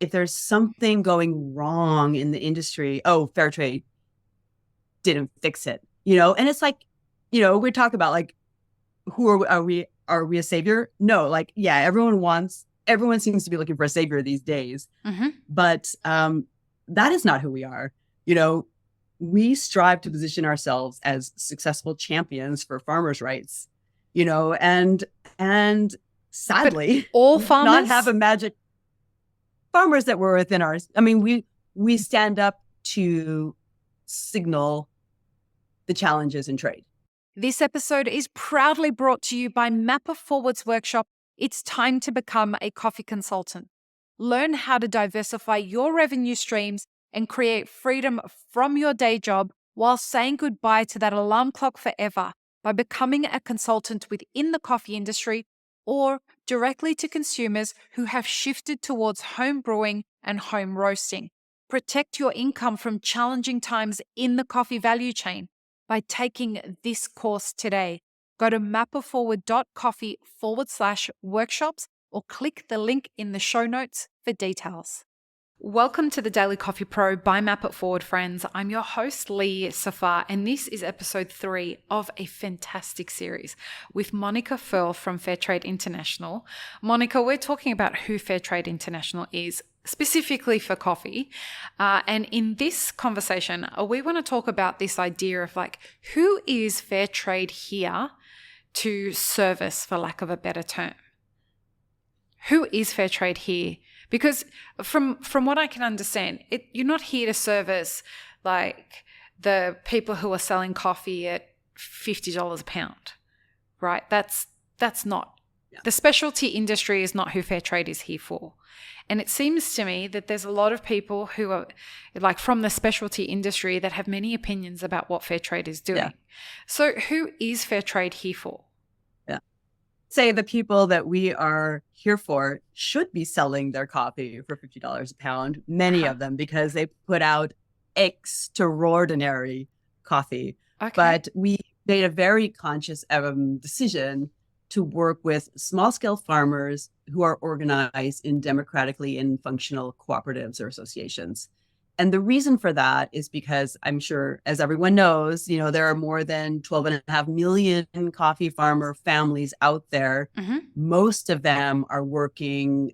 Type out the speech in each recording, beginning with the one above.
if there's something going wrong in the industry, oh, Fairtrade didn't fix it, and it's like, we talk about like, are we a savior? No, like, yeah, everyone seems to be looking for a savior these days, Mm-hmm. but that is not who we are. You know, we strive to position ourselves as successful champions for farmers' rights, and But sadly, all we do not have farmers? a magic farmers that were within ours. I mean, we stand up to signal the challenges in trade. This episode is proudly brought to you by Mapper Forward's workshop. It's time to become a coffee consultant. Learn how to diversify your revenue streams and create freedom from your day job while saying goodbye to that alarm clock forever by becoming a consultant within the coffee industry or directly to consumers who have shifted towards home brewing and home roasting. Protect your income from challenging times in the coffee value chain by taking this course today. Go to mapperforward.coffee/workshops or click the link in the show notes for details. Welcome to the Daily Coffee Pro by Map It Forward, friends. I'm your host, Lee Safar, and this is episode 3 of a fantastic series with Monika Firl from Fairtrade International. Monika, we're talking about who Fairtrade International is, specifically for coffee. And in this conversation, we want to talk about this idea of like, who is Fairtrade here to service, for lack of a better term? Who is Fairtrade here? Because from what I can understand, you're not here to service like the people who are selling coffee at $50 a pound, right? That's not. Yeah. The specialty industry is not who Fairtrade is here for. And it seems to me that there's a lot of people who are like from the specialty industry that have many opinions about what Fairtrade is doing. Yeah. So who is Fairtrade here for? Say the people that we are here for should be selling their coffee for $50 a pound, many of them, because they put out extraordinary coffee. Okay. But we made a very conscious decision to work with small-scale farmers who are organized in democratically and functional cooperatives or associations. And the reason for that is because I'm sure, as everyone knows, there are more than 12.5 million coffee farmer families out there. Mm-hmm. Most of them are working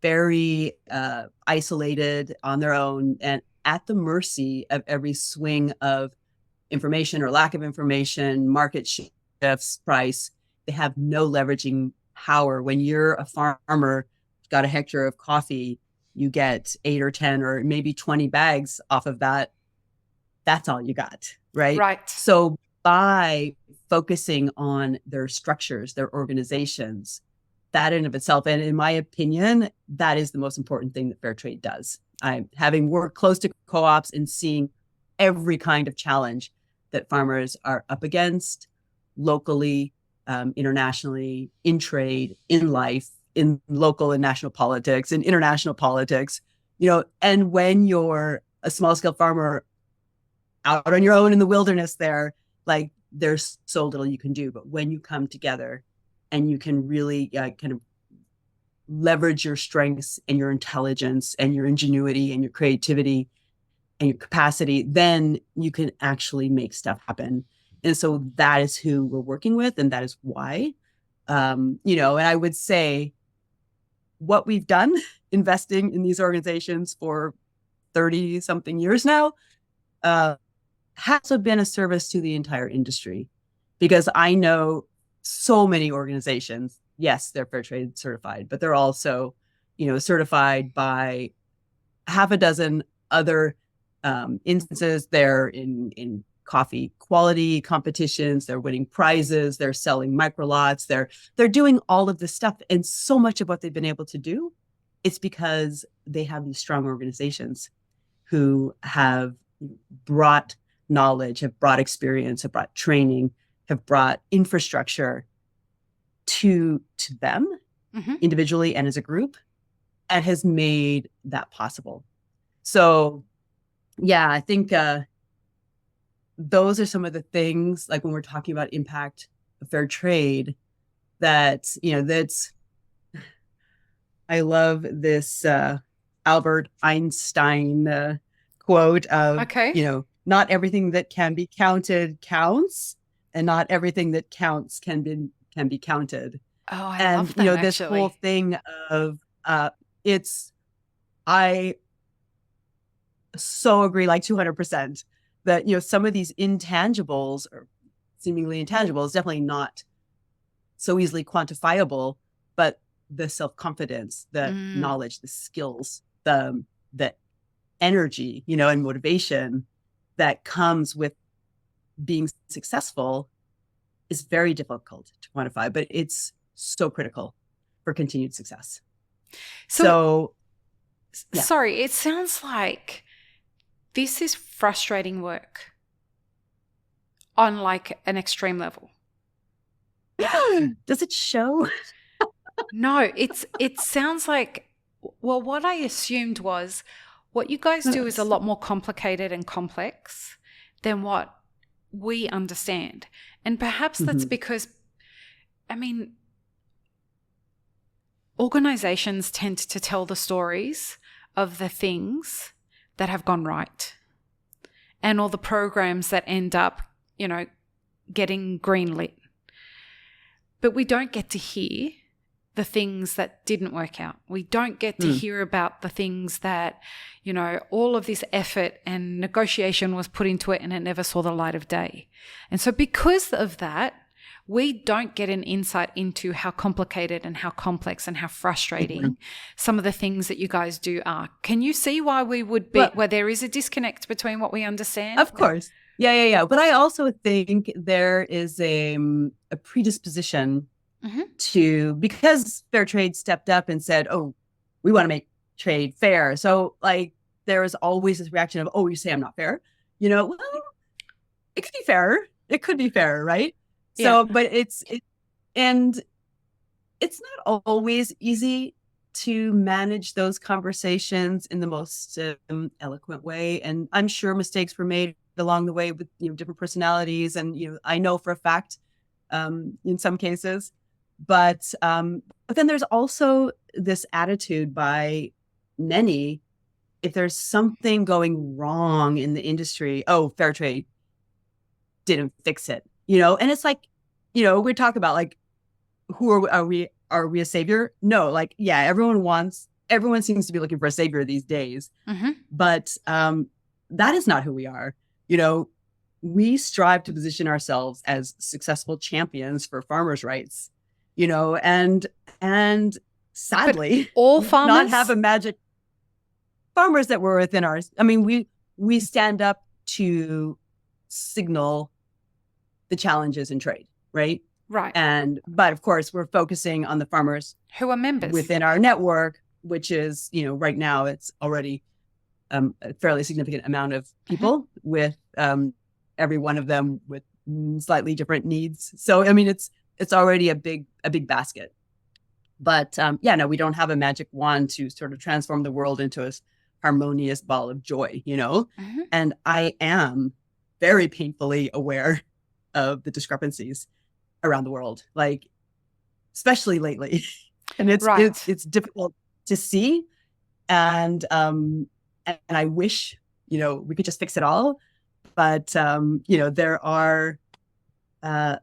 very isolated on their own and at the mercy of every swing of information or lack of information, market shifts, price. They have no leveraging power. When you're a farmer, got a hectare of coffee, you get 8 or 10 or maybe 20 bags off of that. That's all you got, right? Right. So by focusing on their structures, their organizations, that in of itself, and in my opinion, that is the most important thing that Fairtrade does. I'm having worked close to co-ops and seeing every kind of challenge that farmers are up against locally, internationally, in trade, in life, in local and national politics and international politics, and when you're a small scale farmer out on your own in the wilderness there, like there's so little you can do. But when you come together and you can really kind of leverage your strengths and your intelligence and your ingenuity and your creativity and your capacity, then you can actually make stuff happen. And so that is who we're working with. And that is why, and I would say, what we've done investing in these organizations for 30 something years now has been a service to the entire industry, because I know so many organizations, yes, they're Fairtrade certified, but they're also, certified by half a dozen other instances. They're in coffee quality competitions, they're winning prizes, they're selling micro lots, they're doing all of this stuff. And so much of what they've been able to do, it's because they have these strong organizations who have brought knowledge, have brought experience, have brought training, have brought infrastructure to them individually and as a group, and has made that possible. So yeah, I think those are some of the things, like when we're talking about impact of fair trade, that, that's I love this Albert Einstein quote of, Okay. not everything that can be counted counts, and not everything that counts can be counted. Oh, I And love that this whole actually. thing of it's I so agree, like 200%, that some of these intangibles or seemingly intangibles definitely not so easily quantifiable, but the self-confidence, the Mm. knowledge, the skills, the energy, and motivation that comes with being successful is very difficult to quantify, but it's so critical for continued success. So, So, yeah. sorry, it sounds like this is frustrating work on like an extreme level. Does it show? No, it sounds like, well, what I assumed was what you guys do is a lot more complicated and complex than what we understand. And perhaps that's Mhm. because, I mean, organizations tend to tell the stories of the things that have gone right and all the programs that end up, getting greenlit. But we don't get to hear the things that didn't work out. We don't get to hear about the things that, all of this effort and negotiation was put into it and it never saw the light of day. And so because of that, we don't get an insight into how complicated and how complex and how frustrating some of the things that you guys do are. Can you see why we would be, where there is a disconnect between what we understand? Of course. Yeah. But I also think there is a predisposition to, because Fairtrade stepped up and said, oh, we want to make trade fair. So there is always this reaction of, oh, you say I'm not fair. Well, it could be fairer. It could be fairer, right? Yeah. So, but and it's not always easy to manage those conversations in the most eloquent way. And I'm sure mistakes were made along the way with different personalities, and I know for a fact in some cases. But then there's also this attitude by many, if there's something going wrong in the industry, oh, Fairtrade didn't fix it, and it's like, we talk about like, who are we? Are we a savior? No, yeah, everyone seems to be looking for a savior these days. But that is not who we are. We strive to position ourselves as successful champions for farmers' rights, and sadly, but all farmers not have a magic farmers that were within ours. I mean, we stand up to signal the challenges in trade, right? Right. But of course, we're focusing on the farmers who are members within our network, which is, right now it's already a fairly significant amount of people with every one of them with slightly different needs. So, I mean, it's already a big basket. But no, we don't have a magic wand to sort of transform the world into a harmonious ball of joy, And I am very painfully aware of the discrepancies around the world, especially lately. And it's difficult to see. And I wish, we could just fix it all. But, there are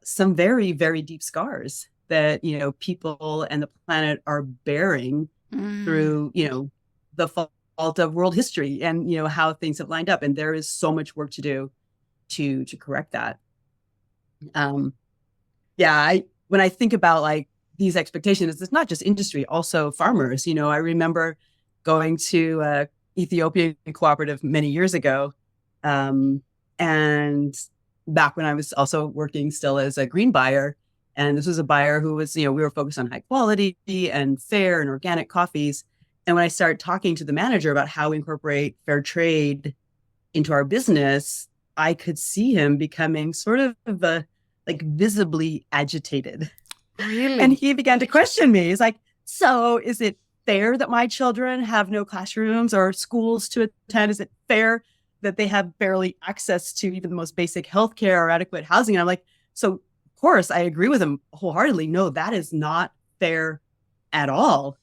some very, very deep scars that, people and the planet are bearing through, the fault of world history and, how things have lined up. And there is so much work to do to correct that. When I think about these expectations, it's not just industry, also farmers. I remember going to Ethiopian cooperative many years ago. And back when I was also working still as a green buyer. And this was a buyer who was, we were focused on high quality and fair and organic coffees. And when I started talking to the manager about how we incorporate fair trade into our business, I could see him becoming sort of visibly agitated. Really? And he began to question me. He's like, so is it fair that my children have no classrooms or schools to attend? Is it fair that they have barely access to even the most basic healthcare or adequate housing? And I'm like, so of course I agree with him wholeheartedly. No, that is not fair at all.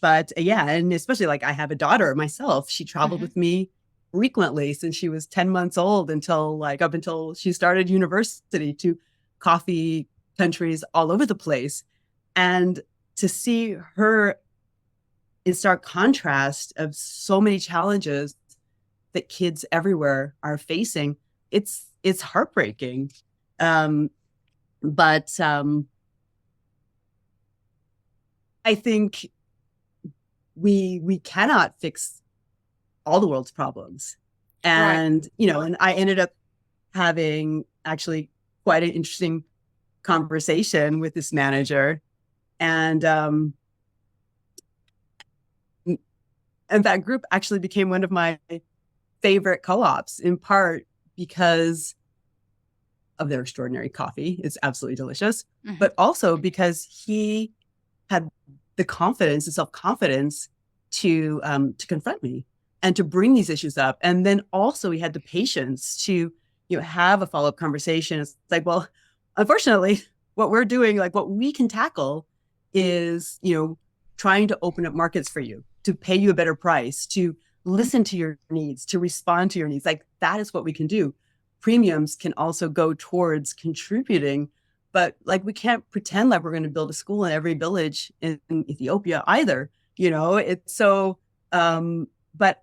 But yeah, and especially like I have a daughter myself. She traveled with me frequently since she was 10 months old until like up until she started university, to coffee countries all over the place. And to see her in stark contrast of so many challenges that kids everywhere are facing, it's heartbreaking. But I think we cannot fix all the world's problems. And, Right. you know, and I ended up having actually quite an interesting conversation with this manager. And that group actually became one of my favorite co-ops, in part because of their extraordinary coffee. It's absolutely delicious, but also because he had the confidence, the self-confidence to confront me and to bring these issues up. And then also he had the patience to, you know, have a follow-up conversation. It's like, well, unfortunately, what we're doing, like what we can tackle is, you know, trying to open up markets for you, to pay you a better price, to listen to your needs, to respond to your needs. Like that is what we can do. Premiums can also go towards contributing, but like we can't pretend like we're going to build a school in every village in Ethiopia either. You know, it's so, but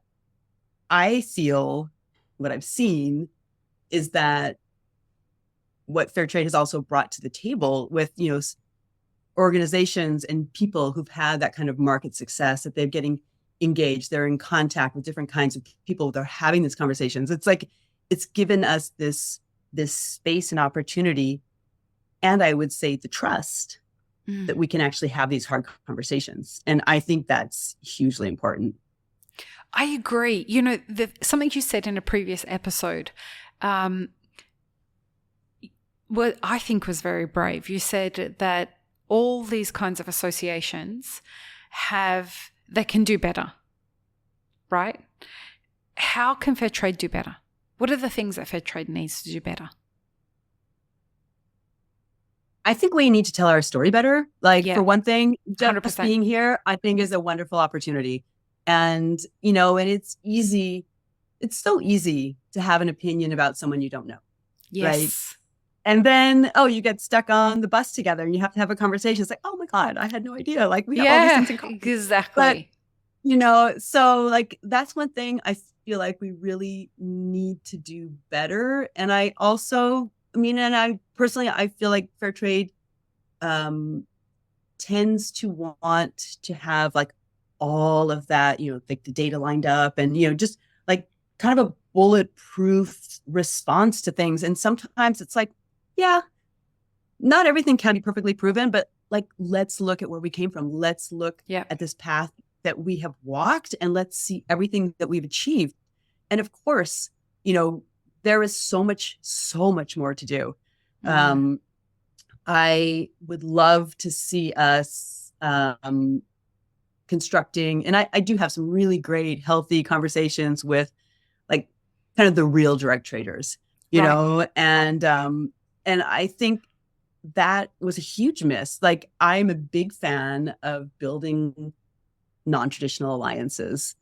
I feel what I've seen is that what Fairtrade has also brought to the table with, you know, organizations and people who've had that kind of market success, that they're getting engaged, they're in contact with different kinds of people, they're having these conversations. It's like, it's given us this space and opportunity, and I would say the trust that we can actually have these hard conversations. And I think that's hugely important. I agree. You know, something you said in a previous episode, what I think was very brave. You said that all these kinds of associations they can do better, right? How can Fairtrade do better? What are the things that Fairtrade needs to do better? I think we need to tell our story better. Like, for one thing, just 100%. being here, I think is a wonderful opportunity. And, you know, and it's so easy to have an opinion about someone you don't know. Yes. Right? And then, you get stuck on the bus together and you have to have a conversation. It's like, oh my God, I had no idea. Like we have all these things in common. Exactly. But, you know, so like, that's one thing I feel like we really need to do better. And I also, and I personally, I feel like Fairtrade tends to want to have like all of that, you know, like the data lined up and, you know, just like kind of a bulletproof response to things. And sometimes it's like, yeah, not everything can be perfectly proven, but like, let's look at where we came from. Let's look at this path that we have walked and let's see everything that we've achieved. And of course, you know, there is so much more to do. I would love to see us constructing, and I do have some really great, healthy conversations with like kind of the real direct traders, you know, and I think that was a huge miss. Like, I'm a big fan of building non-traditional alliances,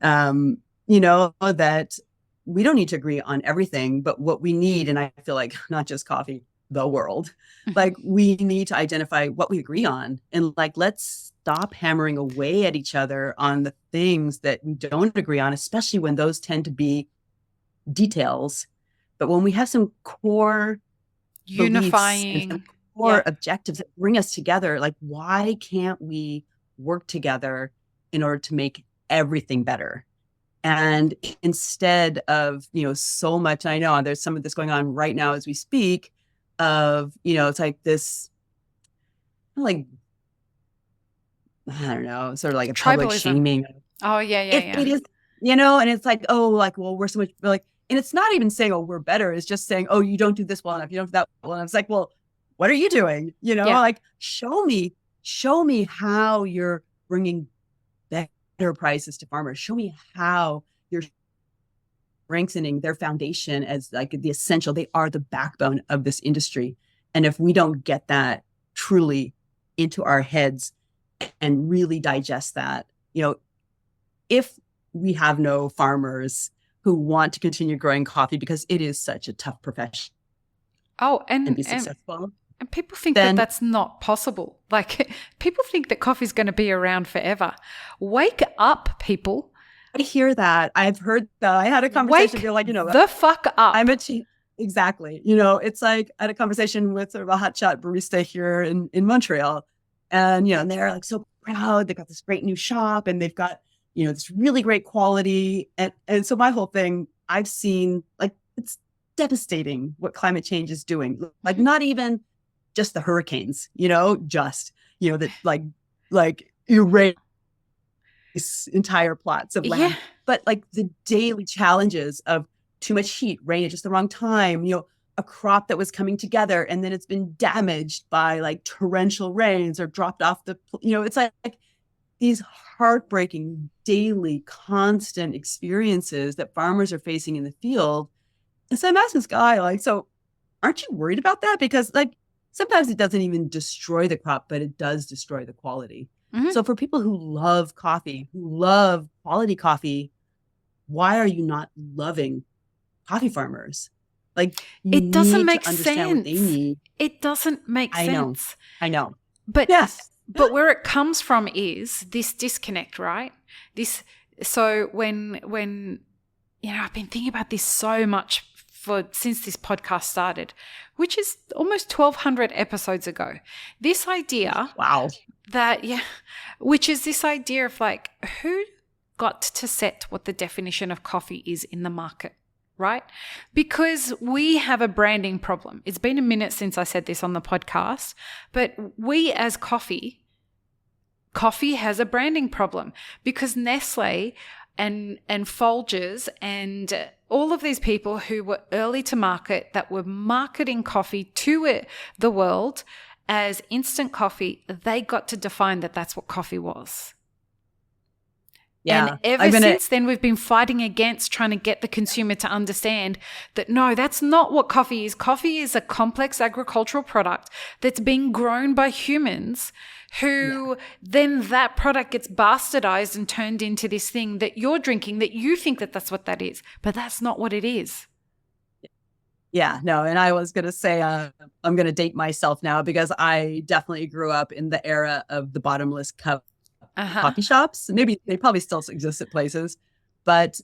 you know, that we don't need to agree on everything, but what we need, and I feel like not just coffee, the world, like we need to identify what we agree on and like, let's stop hammering away at each other on the things that we don't agree on, especially when those tend to be details. But when we have some core unifying and core objectives that bring us together, like why can't we work together in order to make everything better? And instead of, you know, so much, I know there's some of this going on right now as we speak of, you know, it's like this, like, I don't know, sort of like a public shaming. Oh, yeah. It is, you know, and it's like, oh, like, well, we're so much like, and it's not even saying, oh, we're better. It's just saying, oh, you don't do this well enough. You don't do that well enough. It's like, well, what are you doing? You know, like, show me how you're bringing better prices to farmers. Show me how you're strengthening their foundation as like the essential. They are the backbone of this industry. And if we don't get that truly into our heads, and really digest that. If we have no farmers who want to continue growing coffee because it is such a tough profession Oh, and be successful, and people think that then that's not possible. Like, people think that coffee's going to be around forever. Wake up, people. I hear that. I've heard that. I had a conversation. Wake Like, the fuck up. I'm a exactly. It's like I had a conversation with sort of a hotshot barista here in Montreal, and and they're like so proud. They've got this great new shop, and they've got this really great quality. And so my whole thing, I've seen, like, it's devastating what climate change is doing. Like, not even just the hurricanes, that like erase entire plots of land, but like the daily challenges of too much heat, rain at just the wrong time, a crop that was coming together and then it's been damaged by like torrential rains or dropped off it's like these heartbreaking daily constant experiences that farmers are facing in the field. And so I'm asking this guy, like, so aren't you worried about that? Because like sometimes it doesn't even destroy the crop, but it does destroy the quality. Mm-hmm. So for people who love coffee, who love quality coffee, why are you not loving coffee farmers? Like, it doesn't make sense. What they need. It doesn't make sense. I know. But yes. But where it comes from is this disconnect, right? So when I've been thinking about this so much since this podcast started, which is almost 1,200 episodes ago. This idea, wow, which is this idea of like, who got to set what the definition of coffee is in the market, right? Because we have a branding problem. It's been a minute since I said this on the podcast, but we as coffee has a branding problem because Nestle and Folgers and all of these people who were early to market, that were marketing coffee to the world as instant coffee, they got to define that that's what coffee was. Yeah. And since then, we've been fighting against trying to get the consumer to understand that, no, that's not what coffee is. Coffee is a complex agricultural product that's being grown by humans who then that product gets bastardized and turned into this thing that you're drinking that you think that that's what that is. But that's not what it is. Yeah, no. And I was going to say, I'm going to date myself now because I definitely grew up in the era of the bottomless cup coffee shops. Maybe they probably still exist at places, but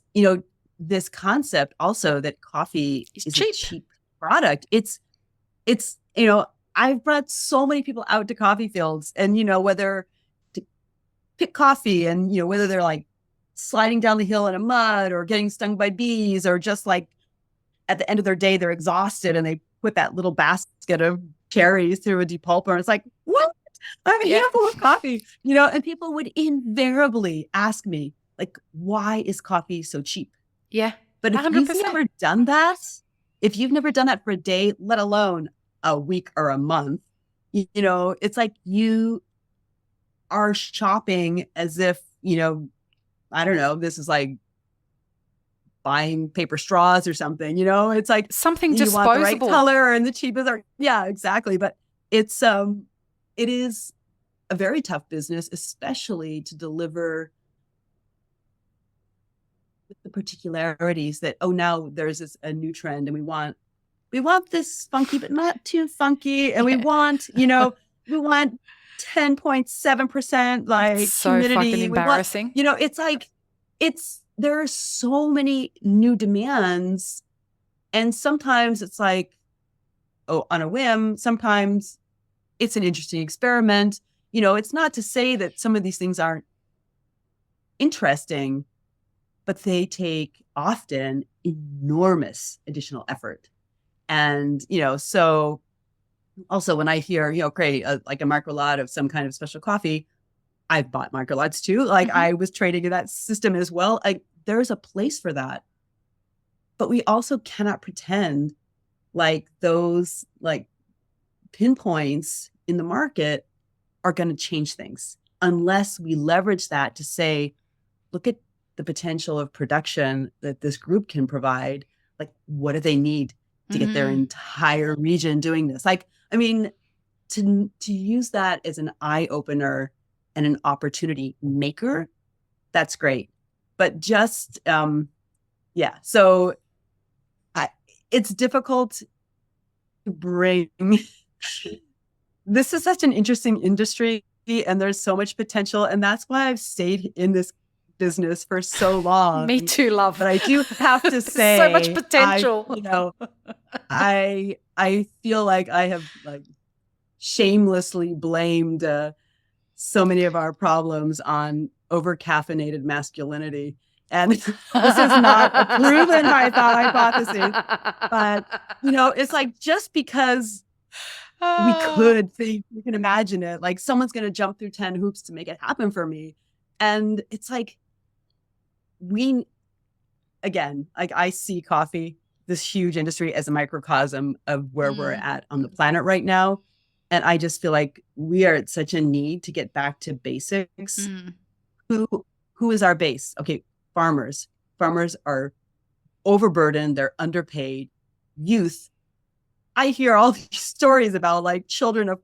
this concept also that coffee is a cheap product. It's I've brought so many people out to coffee fields, and whether to pick coffee, and whether they're like sliding down the hill in a mud or getting stung by bees, or just like at the end of their day they're exhausted and they put that little basket of cherries through a depulper, and it's like, what? I have a handful of coffee, and people would invariably ask me, like, why is coffee so cheap? Yeah. But if 100%. You've never done that for a day, let alone a week or a month, it's like you are shopping as if, I don't know, this is like buying paper straws or something, it's like something disposable. You want the right color and the cheapest are, yeah, exactly. But it is a very tough business, especially to deliver with the particularities that, now there's a new trend and we want this funky, but not too funky. And we want, we want 10.7% like it's so humidity. Fucking embarrassing. It's like, there are so many new demands. And sometimes it's like, on a whim, sometimes it's an interesting experiment. It's not to say that some of these things aren't interesting, but they take often enormous additional effort. And, so also when I hear, create like a micro lot of some kind of special coffee, I've bought micro lots too. Like I was trading in that system as well. Like there's a place for that, but we also cannot pretend like those like pinpoints in the market are going to change things unless we leverage that to say, look at the potential of production that this group can provide. Like, what do they need to get their entire region doing this? Like, I mean, to use that as an eye opener and an opportunity maker, that's great. But just, so it's difficult to bring. This is such an interesting industry, and there's so much potential. And that's why I've stayed in this business for so long. Me too, love. But I do have to say, so much potential. I feel like I have shamelessly blamed so many of our problems on over-caffeinated masculinity. And this is not a proven hypothesis, but it's like, just because we could think, we can imagine it, like someone's going to jump through 10 hoops to make it happen for me. And it's like, I see coffee, this huge industry, as a microcosm of where we're at on the planet right now. And I just feel like we are at such a need to get back to basics. Who is our base? Okay, farmers. Farmers are overburdened. They're underpaid. Youth. I hear all these stories about like children of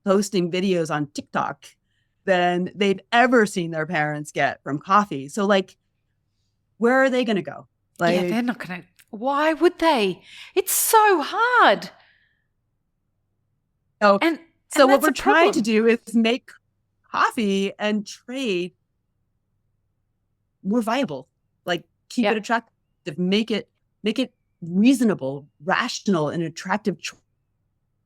posting videos on TikTok than they've ever seen their parents get from coffee. So like, where are they going to go? Like, they're not going to. Why would they? It's so hard. Oh, and so what we're trying to do is make coffee and trade more viable. Like, keep it attractive, make it reasonable, rational, and attractive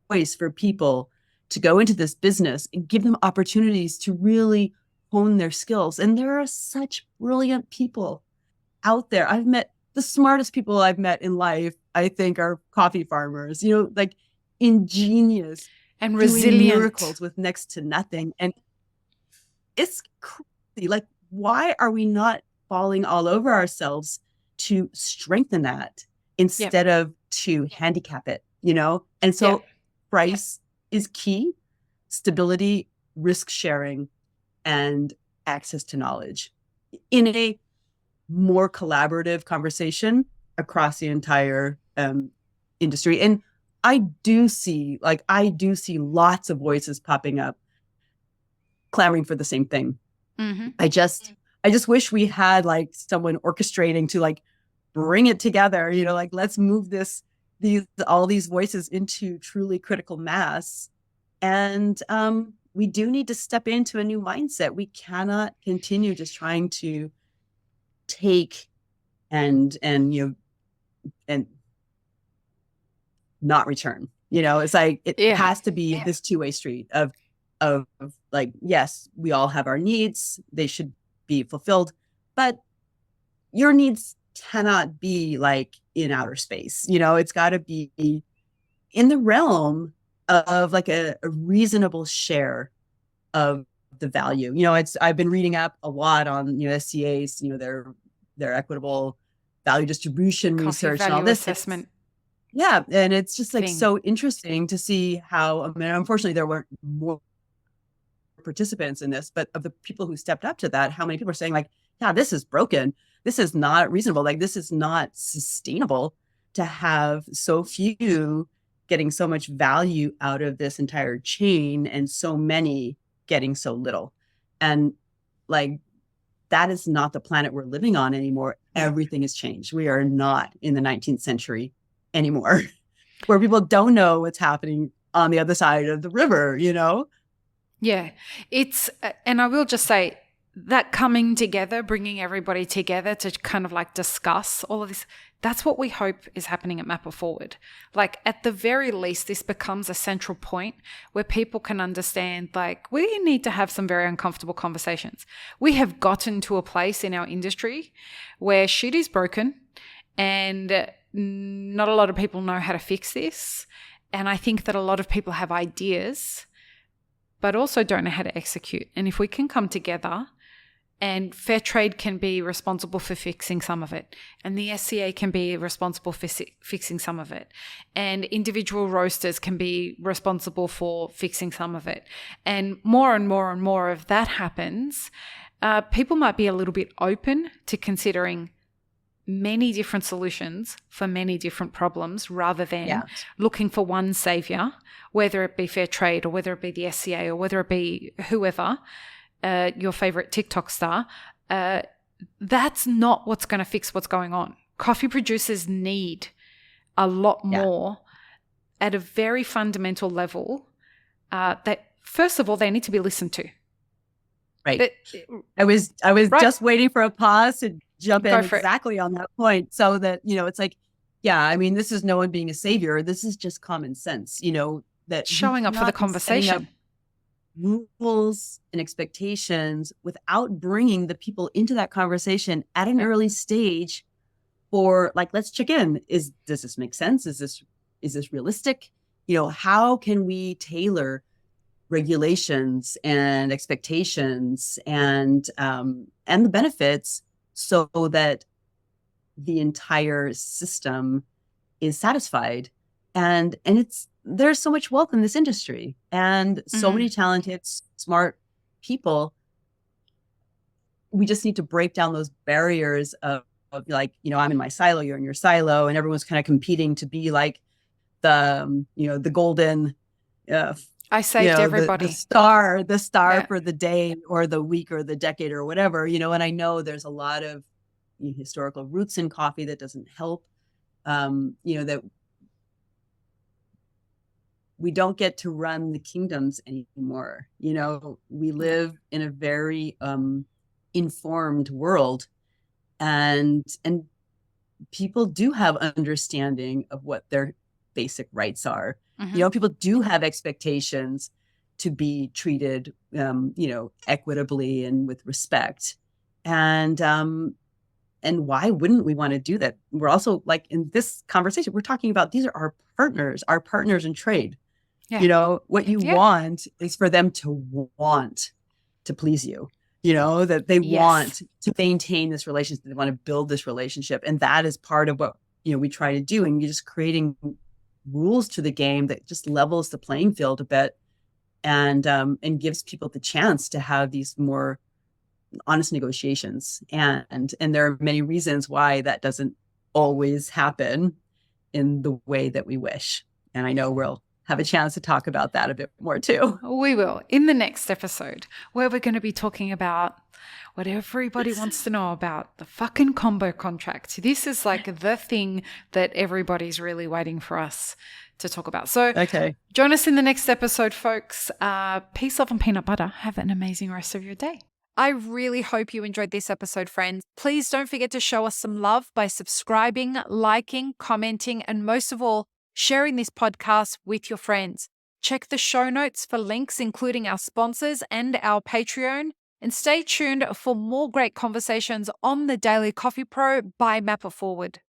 choice for people to go into this business, and give them opportunities to really hone their skills. And there are such brilliant people out there. I've met the smartest people I've met in life, I think, are coffee farmers, like ingenious and resilient, miracles with next to nothing. And it's crazy. Like, why are we not falling all over ourselves to strengthen that instead of to handicap it, And so price is key, stability, risk sharing, and access to knowledge in a more collaborative conversation across the entire industry. And I do see lots of voices popping up clamoring for the same thing. Mm-hmm. I just wish we had like someone orchestrating to like bring it together, like, let's move all these voices into truly critical mass. And we do need to step into a new mindset. We cannot continue just trying to take and not return. It's like, it has to be this two-way street of like, yes, we all have our needs, they should be fulfilled, but your needs cannot be like in outer space. It's got to be in the realm of like a reasonable share of the value. I've been reading up a lot on SCA's, their equitable value distribution Coffee research value and all this assessment. And it's just like so interesting to see how, unfortunately there weren't more participants in this, but of the people who stepped up to that, how many people are saying like, yeah, this is broken. This is not reasonable. Like, this is not sustainable to have so few getting so much value out of this entire chain and so many getting so little. And like, that is not the planet we're living on anymore. Everything has changed. We are not in the 19th century anymore, where people don't know what's happening on the other side of the river, Yeah, it's, and I will just say that coming together, bringing everybody together to kind of like discuss all of this, that's what we hope is happening at Map It Forward. Like, at the very least, this becomes a central point where people can understand, like, we need to have some very uncomfortable conversations. We have gotten to a place in our industry where shit is broken and not a lot of people know how to fix this. And I think that a lot of people have ideas, but also don't know how to execute. And if we can come together, and Fairtrade can be responsible for fixing some of it, and the SCA can be responsible for fixing some of it, and individual roasters can be responsible for fixing some of it, and more and more of that happens, people might be a little bit open to considering many different solutions for many different problems rather than Yeah. looking for one savior, whether it be Fairtrade or whether it be the SCA or whether it be whoever, your favorite TikTok star. That's not what's going to fix what's going on. Coffee producers need a lot more at a very fundamental level. That first of all, they need to be listened to. Right. I was Right. just waiting for a pause to jump in for exactly on that point, so that, it's like, yeah, I mean, this is no one being a savior. This is just common sense, that showing up for the conversation. Rules and expectations without bringing the people into that conversation at an early stage for, like, let's check in. Does this make sense? Is this realistic? How can we tailor regulations and expectations and the benefits so that the entire system is satisfied? And there's so much wealth in this industry and so many talented, smart people. We just need to break down those barriers of like, I'm in my silo, you're in your silo, and everyone's kind of competing to be like the golden, I saved everybody. The star for the day or the week or the decade or whatever, and I know there's a lot of historical roots in coffee that doesn't help, that we don't get to run the kingdoms anymore. We live in a very informed world, and people do have understanding of what their basic rights are. People do have expectations to be treated, equitably and with respect. And why wouldn't we want to do that? We're also, like, in this conversation, we're talking about, these are our partners in trade. Yeah. What you want is for them to want to please you, that they want to maintain this relationship, they want to build this relationship. And that is part of what, we try to do. And you're just creating rules to the game that just levels the playing field a bit, and gives people the chance to have these more honest negotiations. And there are many reasons why that doesn't always happen in the way that we wish. And I know we'll have a chance to talk about that a bit more too. We will in the next episode, where we're going to be talking about what everybody wants to know about, the fucking combo contract. This is like the thing that everybody's really waiting for us to talk about. So join us in the next episode, folks. Peace, love, and peanut butter. Have an amazing rest of your day. I really hope you enjoyed this episode, friends. Please don't forget to show us some love by subscribing, liking, commenting, and most of all, sharing this podcast with your friends. Check the show notes for links, including our sponsors and our Patreon. And stay tuned for more great conversations on the Daily Coffee Pro by Map It Forward.